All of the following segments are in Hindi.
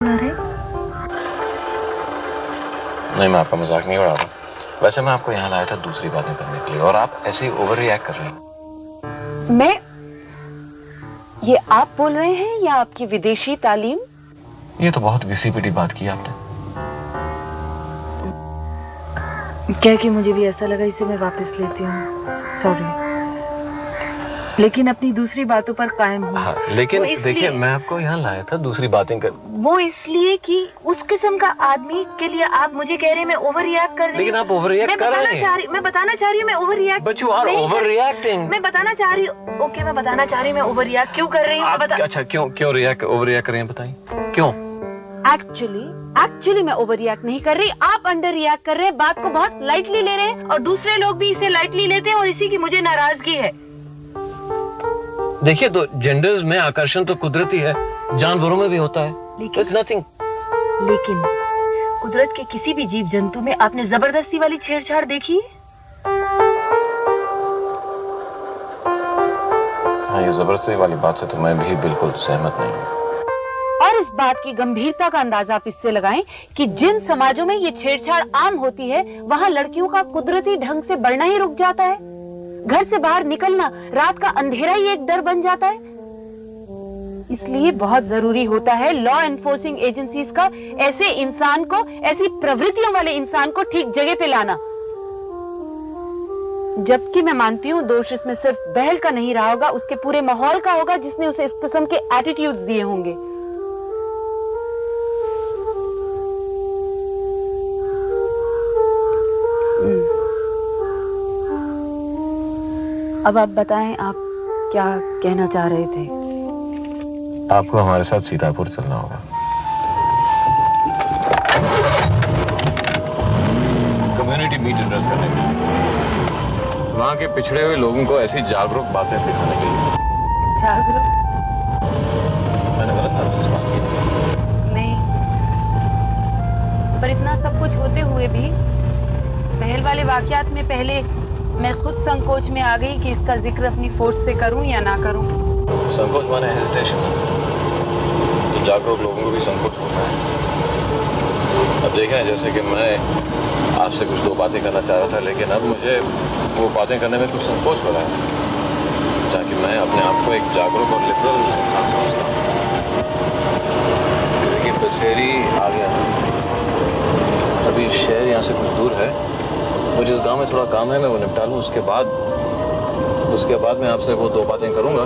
नहीं, मैं आपका मजाक नहीं उड़ा रहा। वैसे मैं आपको यहाँ लाया था दूसरी बातें करने के लिए और आप ऐसे ही ओवर रिएक्ट कर रहे हैं। ये आप बोल रहे हैं या आपकी विदेशी तालीम? ये तो बहुत घिसी पिटी बात की आपने। क्या कि मुझे भी ऐसा लगा, इसे मैं वापस लेती हूँ। सॉरी, लेकिन अपनी दूसरी बातों पर कायम हूँ। हाँ, लेकिन देखिए मैं आपको यहाँ लाया था दूसरी बातें कर। वो इसलिए कि उस किस्म का आदमी के लिए आप मुझे कह रहे हैं मैं ओवर रिएक्ट कर रही हूँ। लेकिन आप ओवर रिएक्ट कर रहे हैं। मैं बताना चाह रही हूँ मैं overreact. But you are overreacting. मैं बताना चाह रही हूँ। ओके, मैं बताना चाह रही हूँ मैं ओवर रिएक्ट क्यों कर रही हूँ। अच्छा, क्यों ओवर रिएक्ट कर रही हैं, बताइए क्यों? एक्चुअली मैं ओवर रिएक्ट नहीं कर रही, आप अंडर रिएक्ट कर रहे हैं। बात को बहुत लाइटली ले रहे हैं और दूसरे लोग भी इसे लाइटली लेते हैं और इसी की मुझे नाराजगी है। देखिए, तो जेंडर्स में आकर्षण तो कुदरती है, जानवरों में भी होता है। लेकिन कुदरत के किसी भी जीव जंतु में आपने जबरदस्ती वाली छेड़छाड़ देखी? हाँ, ये जबरदस्ती वाली बात से तो मैं भी बिल्कुल सहमत नहीं हूँ। और इस बात की गंभीरता का अंदाजा आप इससे लगाएं कि जिन समाजों में ये छेड़छाड़ आम होती है वहाँ लड़कियों का कुदरती ढंग से बढ़ना ही रुक जाता है। घर से बाहर निकलना, रात का अंधेरा ही एक डर बन जाता है। इसलिए बहुत जरूरी होता है लॉ एनफोर्सिंग एजेंसीज का ऐसे इंसान को, ऐसी प्रवृत्तियों वाले इंसान को ठीक जगह पे लाना। जबकि मैं मानती हूँ दोष इसमें सिर्फ बहल का नहीं रहा होगा, उसके पूरे माहौल का होगा जिसने उसे इस किस्म के एटीट्यूड्स दिए होंगे। अब आप बताएं, आप क्या कहना चाह रहे थे? आपको हमारे साथ सीतापुर चलना होगा। कम्युनिटी मीट एड्रेस करने के लिए, वहाँ के पिछड़े हुए लोगों को ऐसी जागरूक बातें सिखाने के लिए। जागरूक? मैंने गलत लफ्ज़ इस्तेमाल किया? नहीं, पर इतना सब कुछ होते हुए भी पहल वाले वाकयात में पहले मैं खुद संकोच में आ गई कि इसका जिक्र अपनी फोर्स से करूं या ना करूं। संकोच माने हेजिटेशन। तो जागरूक लोगों को भी संकोच होता है। अब देखें, जैसे कि मैं आपसे कुछ दो बातें करना चाह रहा था, लेकिन अब मुझे वो बातें करने में कुछ संकोच हो रहा है, ताकि मैं अपने आप को एक जागरूक और लिबरल इंसान समझता हूँ। देखिए, बसेरी आ गया, अभी शहर यहाँ से कुछ दूर है। मुझे इस गांव में थोड़ा काम है, मैं वो निपटा लूँ। उसके बाद मैं आपसे वो दो बातें करूँगा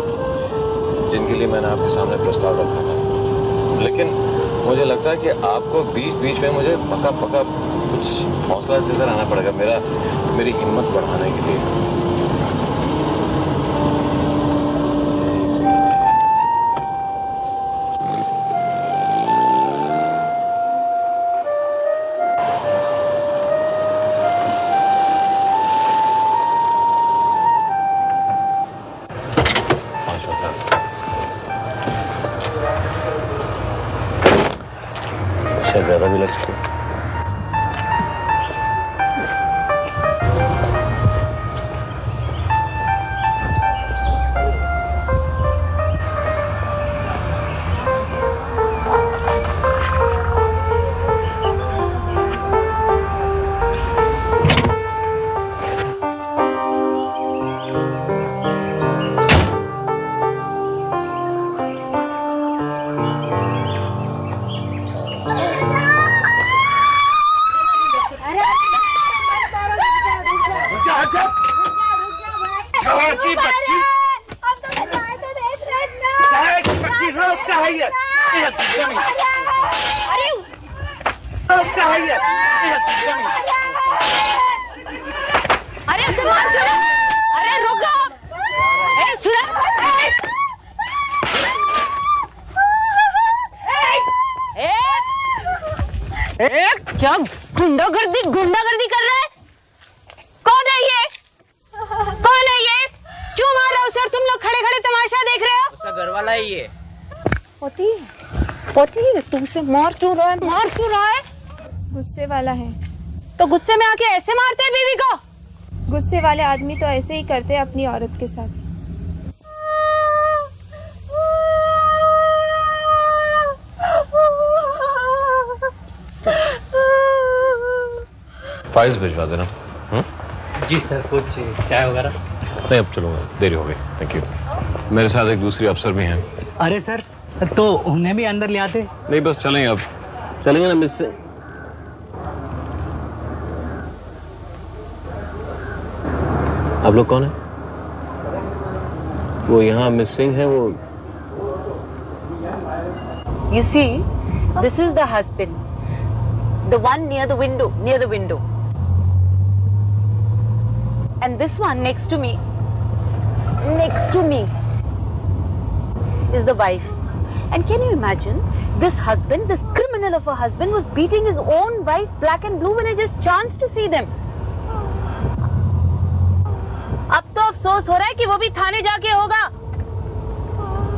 जिनके लिए मैंने आपके सामने प्रस्ताव रखा था। लेकिन मुझे लगता है कि आपको बीच बीच में मुझे पका कुछ हौसला देकर आना पड़ेगा, मेरी हिम्मत बढ़ाने के लिए। शायद ज्यादा भी लग सकता है। अरे उसे मार दो! अरे रुको! क्या गुंडागर्दी कर रहा है? कौन है ये? क्यों मार रहे हो सर? तुम लोग खड़े खड़े तमाशा देख रहे हो? उसका घर वाला ही है। पोती, तुमसे मार क्यों रहा है? गुस्से वाला है। तो गुस्से में आके ऐसे मारते हैं बीवी को? गुस्से वाले आदमी तो ऐसे ही करते हैं अपनी औरत के साथ। फाइल्स भिजवा देना। जी सर, कुछ चाय वगैरह? नहीं, अब चलूँगा, देरी हो गई। Thank you. मेरे साथ एक दूसरी अफसर भी हैं। अरे सर, तो उन्हें भी अंदर ले आते। नहीं, बस चलेंगे अब। चलेंगे ना मिस से। आप लोग कौन है? वो यहाँ मिस सिंह है। वो You see, this is the husband, the one near the window, and this one next to me, is the wife. And can you imagine, this husband, this criminal of a husband, was beating his own wife black and blue when I just chanced to see them. अब तो अफसोस हो रहा है कि वो भी थाने जाके होगा,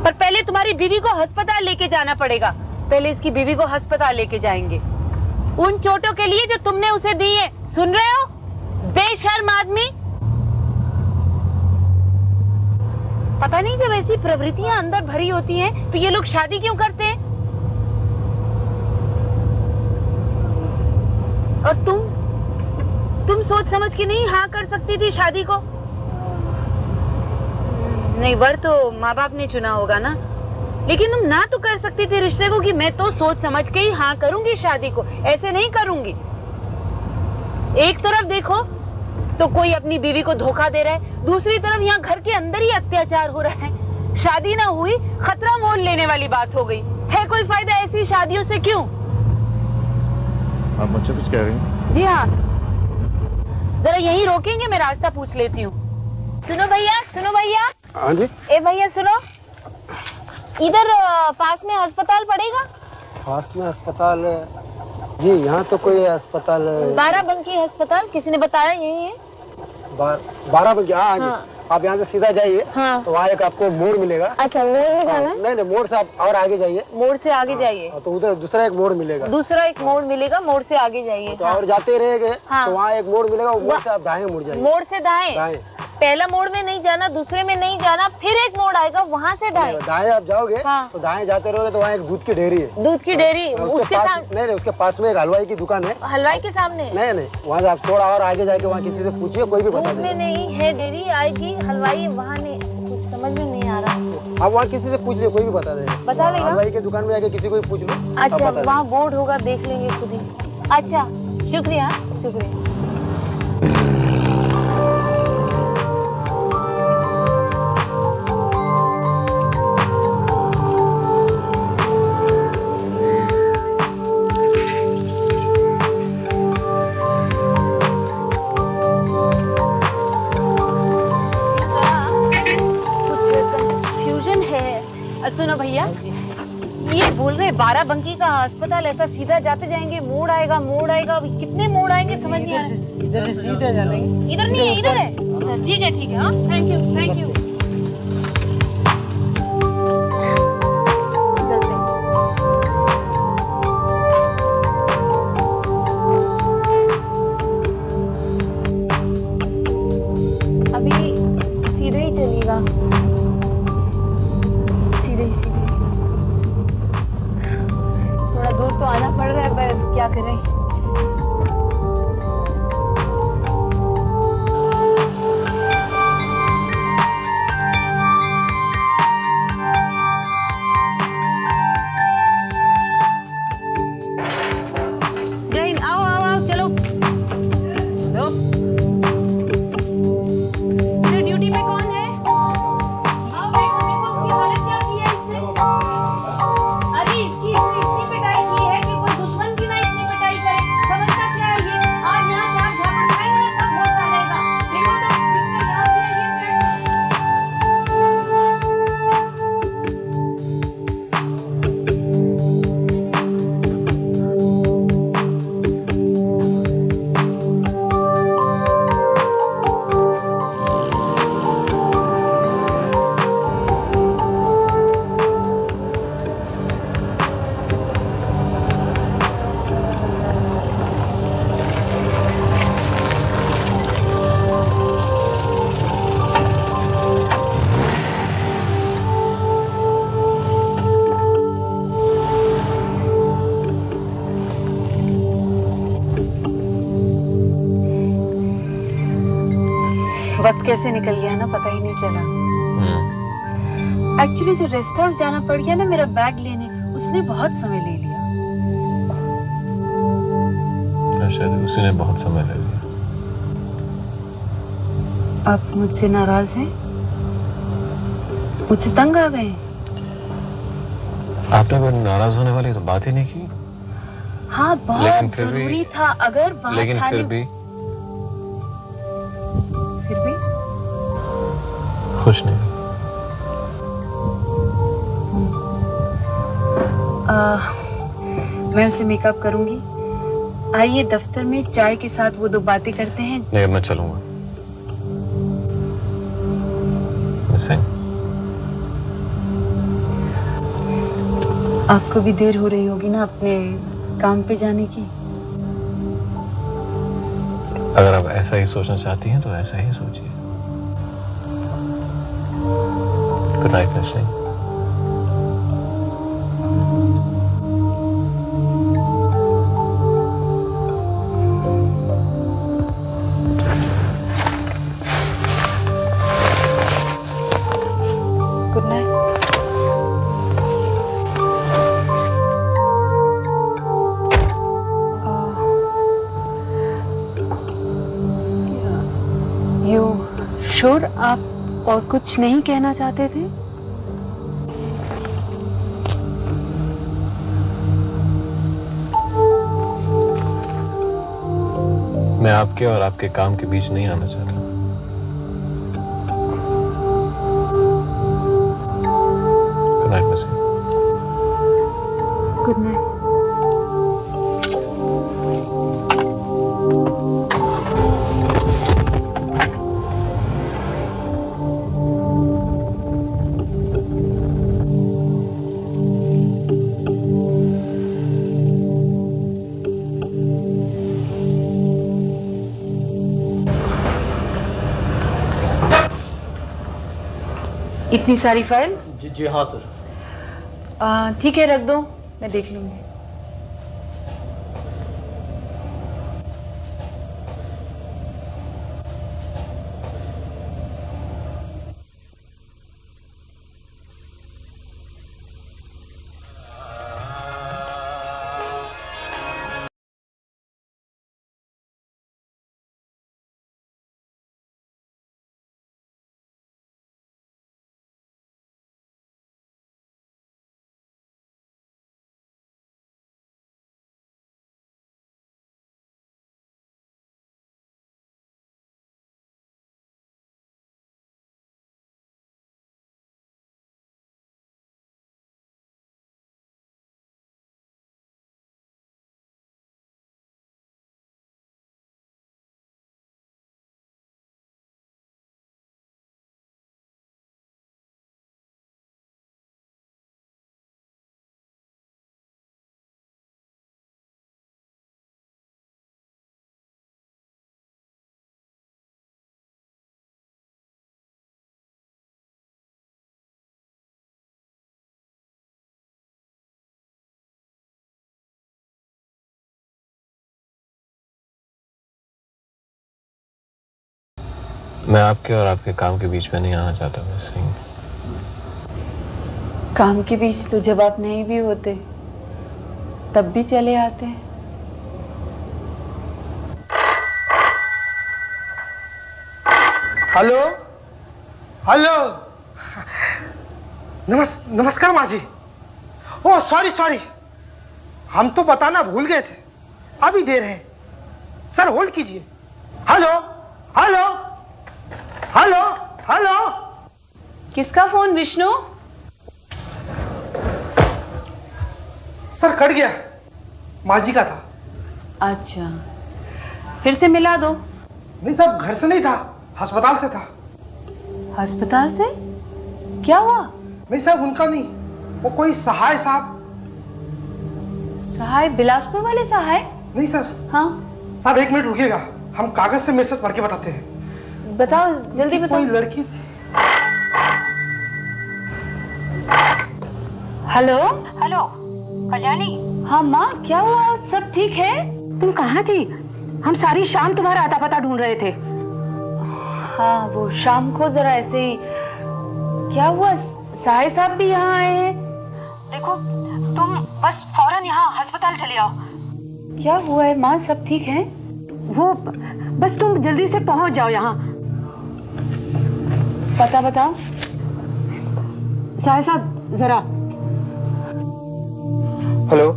पर पहले तुम्हारी बीवी को अस्पताल लेके जाना पड़ेगा। पहले इसकी बीवी को अस्पताल लेके जाएंगे, उन चोटों के लिए जो तुमने उसे दी है। सुन रहे हो, बेशर्म आदमी। पता नहीं, जब ऐसी प्रवृत्तियां अंदर भरी होती हैं तो ये लोग शादी क्यों करते हैं? और तुम सोच समझ के नहीं हाँ कर सकती थी शादी को? नहीं, वर तो माँ बाप ने चुना होगा ना, लेकिन तुम ना तो कर सकती थी रिश्ते को कि मैं तो सोच समझ के ही हाँ करूंगी शादी को, ऐसे नहीं करूंगी। एक तरफ देखो तो कोई अपनी बीवी को धोखा दे रहा है, दूसरी तरफ यहाँ घर के अंदर ही अत्याचार हो रहा है। शादी ना हुई, खतरा मोल लेने वाली बात हो गई है। कोई फायदा ऐसी शादियों से क्यों? आप मुझसे कुछ कह रही हैं? जी हाँ, जरा यहीं रोकेंगे, मैं रास्ता पूछ लेती हूँ। सुनो भैया, हाँ जी। ए भैया सुनो, इधर पास में अस्पताल पड़ेगा? पास में अस्पताल? जी यहाँ तो कोई अस्पताल। बाराबंकी अस्पताल, किसी ने बताया यही है। बाराबंकी? हाँ जी। आप यहाँ से सीधा जाइए। हाँ। तो वहाँ एक आपको मोड़ मिलेगा। अच्छा, मोड़ में जाना? नहीं, मोड़ से आप और आगे जाइए। मोड़ से आगे जाइए तो उधर दूसरा एक मोड़ मिलेगा। मोड़ से आगे जाइए। तो और जाते रहेंगे हाँ। तो वहाँ एक मोड़ मिलेगा, मोड़ से आप दाएं मुड़ जाइए। मोड़ से दाएं? पहला मोड़ में नहीं जाना, दूसरे में नहीं जाना, फिर एक मोड़ आएगा, वहाँ से दाएं। दाएं आप जाओगे हाँ। तो दाएं जाते रहोगे तो वहाँ एक दूध की डेयरी है। दूध की डेयरी? उसके सामने? नहीं, उसके पास में एक हलवाई की दुकान है। हलवाई के सामने? नहीं, वहाँ से आप थोड़ा और आगे जाके वहाँ किसी से पूछिए, कोई भी बता दूध में नहीं है, डेयरी आएगी, हलवाई वहाँ नहीं। कुछ समझ में नहीं आ रहा। आप वहाँ किसी से पूछ लो, कोई भी बता देगा। बता देगा? हलवाई की दुकान में आके किसी को भी पूछ लो। अच्छा, वहाँ बोर्ड होगा, देख लेंगे खुद ही। अच्छा, शुक्रिया। सुनो भैया, ये बोल रहे बाराबंकी का अस्पताल, ऐसा सीधा जाते जाएंगे, मोड़ आएगा। कितने मोड़ आएंगे समझ नहीं आ रहा। इधर से सीधा जाएंगे। इधर नहीं है, इधर है। ठीक है। हाँ, थैंक यू। अभी सीधे ही चलेगा। थोड़ा दूर तो आना पड़ रहा है, पर क्या करें। जैन, आओ चलो। ड्यूटी पे कौन है? आओ देखो, इसकी हालत क्या की है इसने। अरे इसकी इतनी पिटाई की है कि कोई दुश्मन की ना इतनी पिटाई करे। समझता क्या है ये? वक्त कैसे निकल गया ना, पता ही नहीं चला। एक्चुअली जो रेस्ट हाउस जाना पड़ गया ना मेरा बैग लेने, उसने बहुत समय ले लिया। शायद उसी ने बहुत समय ले लिया। आप मुझसे नाराज हैं? मुझसे तंग आ गए? आपने कोई नाराज होने वाली तो बात ही नहीं की। हाँ, बहुत जरूरी था। अगर वहाँ लेकिन फिर भी खुश नहीं। मैं उसे मेकअप करूंगी। आइए दफ्तर में चाय के साथ वो 2 बातें करते हैं। नहीं, मैं चलूंगा। आपको भी देर हो रही होगी ना अपने काम पे जाने की। अगर आप ऐसा ही सोचना चाहती हैं तो ऐसा ही सोचिए। Good night miss Singh. Good night. Sure आप और कुछ नहीं कहना चाहते थे? मैं आपके और आपके काम के बीच नहीं आना चाहता। Good night miss Singh. Good night. इतनी सारी फाइल्स? जी हाँ सर। ठीक है, रख दो, मैं देख लूंगी। मैं आपके और आपके काम के बीच में नहीं आना चाहता मिस सिंह। काम के बीच तो जब आप नहीं भी होते तब भी चले आते हैं। हेलो हेलो, नमस्कार माँ जी। ओह सॉरी सॉरी, हम तो बताना भूल गए थे। अभी दे रहे हैं सर, होल्ड कीजिए। Hello hello hello hello. किसका फोन विष्णु? सर कट गया, माँ जी का था। अच्छा, फिर से मिला दो। नहीं साहब, घर से नहीं था, अस्पताल से था। अस्पताल से? क्या हुआ? नहीं साहब, उनका नहीं, वो कोई सहाय साहब। सहाय? बिलासपुर वाले सहाय? नहीं सर। हाँ साहब 1 मिनट रुकिएगा, हम कागज से मैसेज पढ़ के बताते हैं। बताओ, जल्दी बताओ। कोई लड़की थी। Hello hello Kalyani. हाँ माँ, क्या हुआ? सब ठीक है? तुम कहाँ थी? हम सारी शाम तुम्हारा आता पता ढूंढ रहे थे। हाँ, वो शाम को जरा ऐसे ही। क्या हुआ, साहिब साहब भी यहाँ आए हैं? देखो, तुम बस फौरन यहाँ अस्पताल चले आओ। क्या हुआ है माँ, सब ठीक है? वो बस तुम जल्दी से पहुंच जाओ यहाँ। पता बताओ। साहिब साहब जरा। हेलो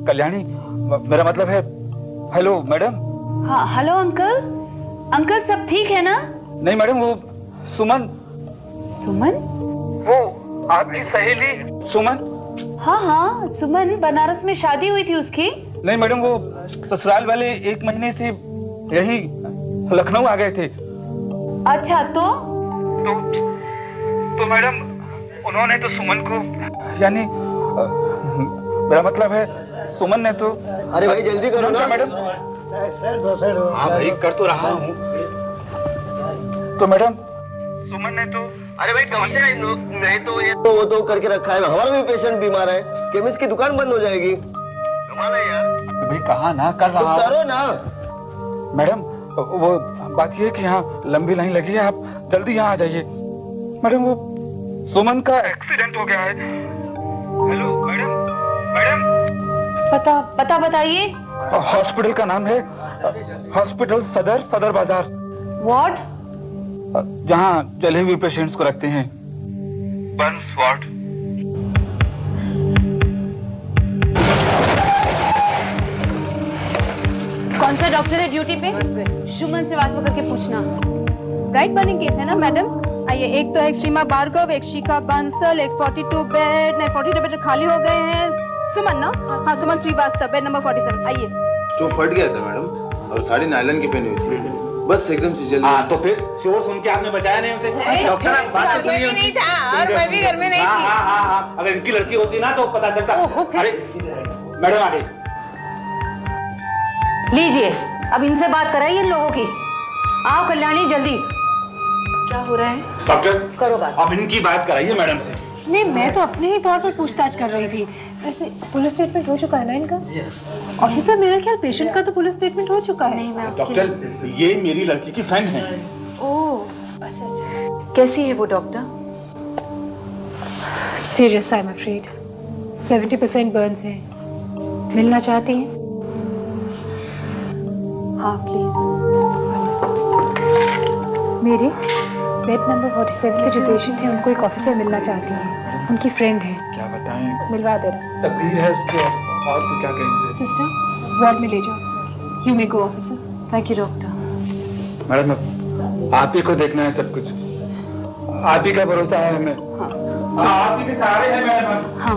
कल्याणी, मेरा मतलब है। Hello madam. हाँ हेलो अंकल। अंकल सब ठीक है ना? नहीं मैडम, वो सुमन। सुमन? वो आपकी सहेली सुमन। हाँ हाँ, सुमन, बनारस में शादी हुई थी उसकी। नहीं मैडम, वो ससुराल वाले 1 महीने से यही लखनऊ आ गए थे। अच्छा, तो मैडम उन्होंने तो सुमन को, यानी मेरा मतलब है सुमन ने तो। अरे भाई जल्दी करो ना मैडम। हाँ भाई कर तो रहा हूँ। तो मैडम सुमन ने तो। अरे भाई कब से नहीं तो ये तो वो तो करके रखा है। हमारा भी पेशेंट बीमार है, केमिस्ट की दुकान बंद हो जाएगी। कमाल है यार। भाई कहा ना कर रहा हूँ। करो ना मैडम, वो बात ये है कि यहाँ लंबी लाइन लगी है, आप जल्दी यहाँ आ जाइए। मैडम वो सुमन का एक्सीडेंट हो गया है। Hello madam. मैडम पता बताइए। हॉस्पिटल का नाम है हॉस्पिटल सदर बाजार। वार्ड? जहाँ जले हुए पेशेंट्स को रखते हैं। Burns ward. कौन सा डॉक्टर है ड्यूटी पे? सुमन से वास्ता करके पूछना। राइट बर्निंग केस है ना मैडम? आइए, एक तो है श्रीमा भार्गव, एक शिखा बंसल, एक 42 बेड, नहीं 42 बेड खाली हो गए हैं। सुमन ना? हाँ सुमन श्रीवास्तव, बेड नंबर 47। आइए। तो फट गया था मैडम, और साड़ी नायलॉन की पहनी हुई थी, बस एकदम से जल्दी। हाँ तो फिर शोर सुन के आपने बचाया नहीं उसे? डॉक्टर आप बात तो सुनिए। नहीं था और मैं भी घर में नहीं थी। हाँ, अगर इनकी लड़की होती ना तो पता चलता। अरे मैडम आ गई। लीजिए, अब इनसे बात कराइए इन लोगों की। आओ कल्याणी जल्दी। क्या हो रहा है? डॉक्टर करो बात। अब इनकी बात कराइए मैडम से। नहीं, मैं तो अपने ही तौर पर पूछताछ कर रही थी। वैसे पुलिस स्टेटमेंट हो चुका है ना इनका? ऑफिसर, मेरा ख्याल पेशेंट का तो पुलिस स्टेटमेंट हो चुका है। नहीं, मैं डॉक्टर ये मेरी लड़की की फ्रेंड है। ओह अच्छा। कैसी है वो doctor? Serious, I am afraid. 70% Burns है। मिलना चाहती हैं? हाँ प्लीज। मेरे बेड नंबर 47 के जो पेशेंट हैं उनको एक ऑफिसर मिलना चाहती हैं। उनकी फ्रेंड है। क्या बताएं? मिलवा देना। तकदीर है उसकी, और तो क्या कहेंगे। सिस्टर, वार्ड में ले जाओ। You may go officer. Thank you doctor. Madam आप ही को देखना है सब कुछ, आप ही का भरोसा है हमें। हाँ आप ही के सहारे हैं मैडम। हाँ।